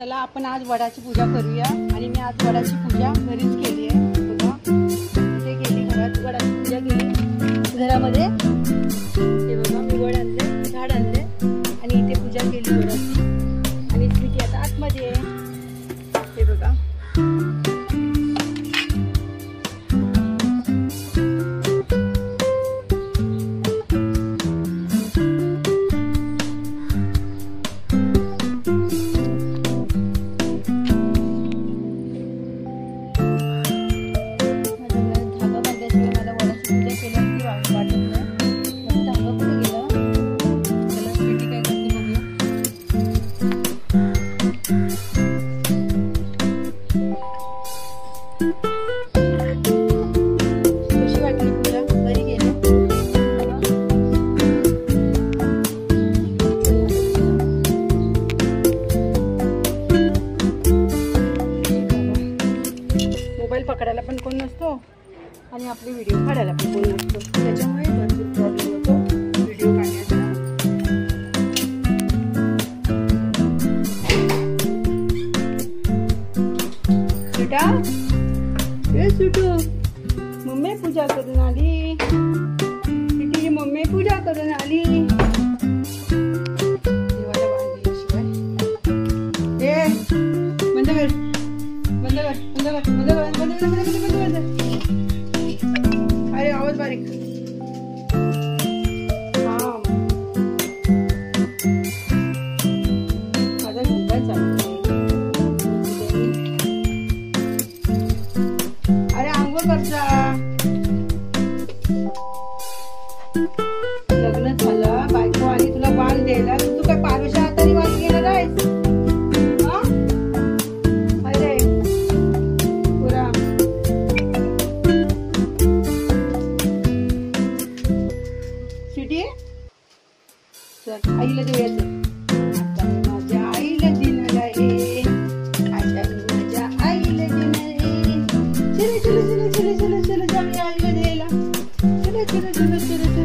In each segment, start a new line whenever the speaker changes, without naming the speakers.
चला आपण आज वडाची पूजा करूया आणि मी आज वडाची पूजा घरीच केली आहे बघा। इथे केली घरात वडाची पूजा केली घरामध्ये। हे बघा मी वड आणले, झाड आणले आणि इथे पूजा केली वडाची आणि स्वीटी आता आतमध्ये आहे। हे बघा पकडायला पण कोण नसतो आणि आपले व्हिडिओ काढायला पण कोण नसतो, त्याच्यामुळे भरपूर प्रॉब्लेम होतो व्हिडिओ काढण्याचा। बेटा ए सुटू मम्मी पूजा करून आली, बेटी मम्मी पूजा करून आली। देवाला वाढली शिवाय ए बंद कर बंद कर बंद कर बंद कर अरे आवाज बारीक। माझा मोबाईल चालू अरे आंघोळ करता लग्न झालं बायको आली तुला बांध द्यायला, तू काय पारुषा हाताने बांध घेणार आहेस? आईला देऊयाचं आता माझ्या आईला दिनाला आहे, आता माझ्या आईला दिनाला चला चला चला चला चला चला जाऊया आईला द्यायला, चला चला चला चला चला।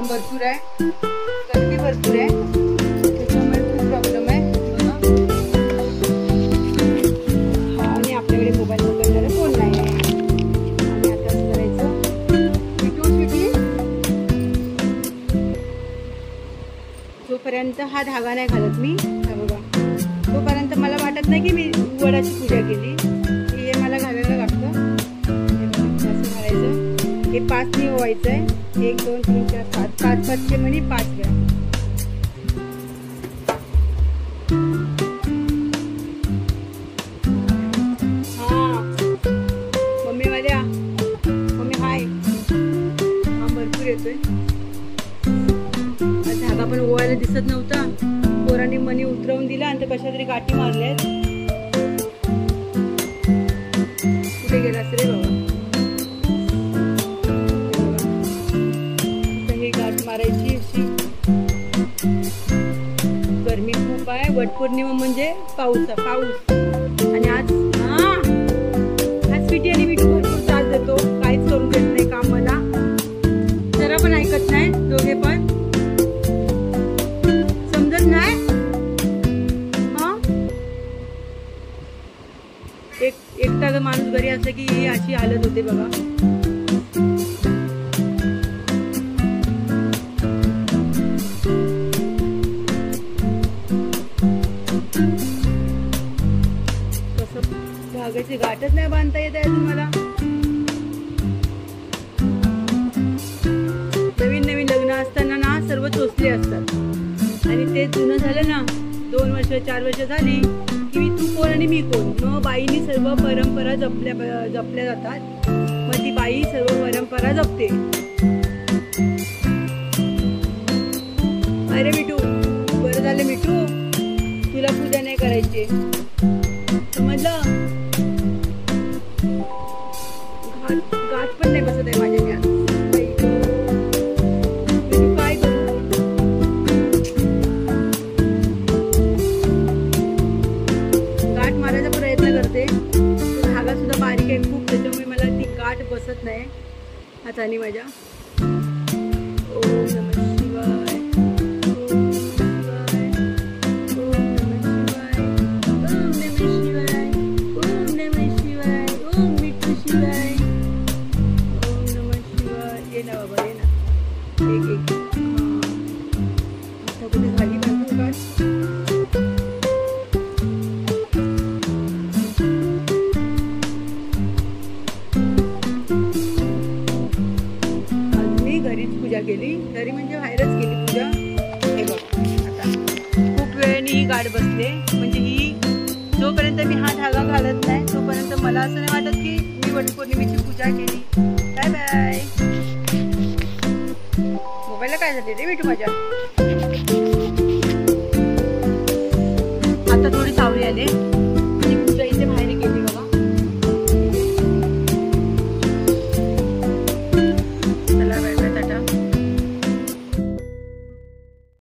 भरपूर आहे, गर्दी भरपूर आहे, त्याच्यामुळे खूप प्रॉब्लेम आहे आणि आपल्याकडे मोबाईल पकडणारे फोन नाही आहे। आणि आता असं करायचं जोपर्यंत हा धागा नाही घालत मी बघा तोपर्यंत मला वाटत नाही की मी वडाची पूजा केली, की हे मला घालायला लागतं। असं घालायचं, हे 5 ने ओवायचं आहे, 1 2 3 4 5 5 5 म्हणे 5 वेळा। हा मम्मी माझ्या मम्मी हाय हा भरपूर येतोय। धागा पण ओवायला दिसत नव्हता, पोरांनी मनी उतरवून दिला आणि कशा तरी गाठी मारल्यात। कुठे गेला रे बाबा? मारायची अशी गरमी खूप आहे, वटपौर्णिमा म्हणजे पाऊस आणि आज स्वीटी आणि मिठू भरपूर त्रास देतो, काहीच करून देत नाही काम, मला जरा पण ऐकत नाही, दोघे पण समजत नाही। एकटा माणूस घरी असला की अशी हालत होते बघा। धागाची गाठच नाही बांधता येत अजून मला। नवीन नवीन लग्न असताना ना सर्व चोचले असतात आणि ते जुनं झालं ना 2 वर्ष 4 वर्ष झाली की मी तू कोण आणि मी कोण, मग बाईनी सर्व परंपरा जपल्या जातात, मग ती बाई सर्व परंपरा जपते। अरे बिटू करायची समजलं. गाठ पण नाही बसत आहे माझ्या यात. काय करू? गाठ मारायचा प्रयत्न करते. धागा सुद्धा बारीक आहे खूप, त्याच्यामुळे मला ती गाठ बसत नाही हाताने माझ्या. ओम नमः शिवाय. घरीच पूजा केली, घरी म्हणजे बाहेरच केली पूजा. हे बघ आता खूप वेळाने ही गाठ बसले. म्हणजे ही जोपर्यंत मी हा धागा घालत नाही तोपर्यंत मला असं नाही वाटत की मी वटपौर्णिमेची पूजा केली. Bye bye. मोबाईलला काय झाले रे मिठू माझ्या? आता थोडी सावली आले.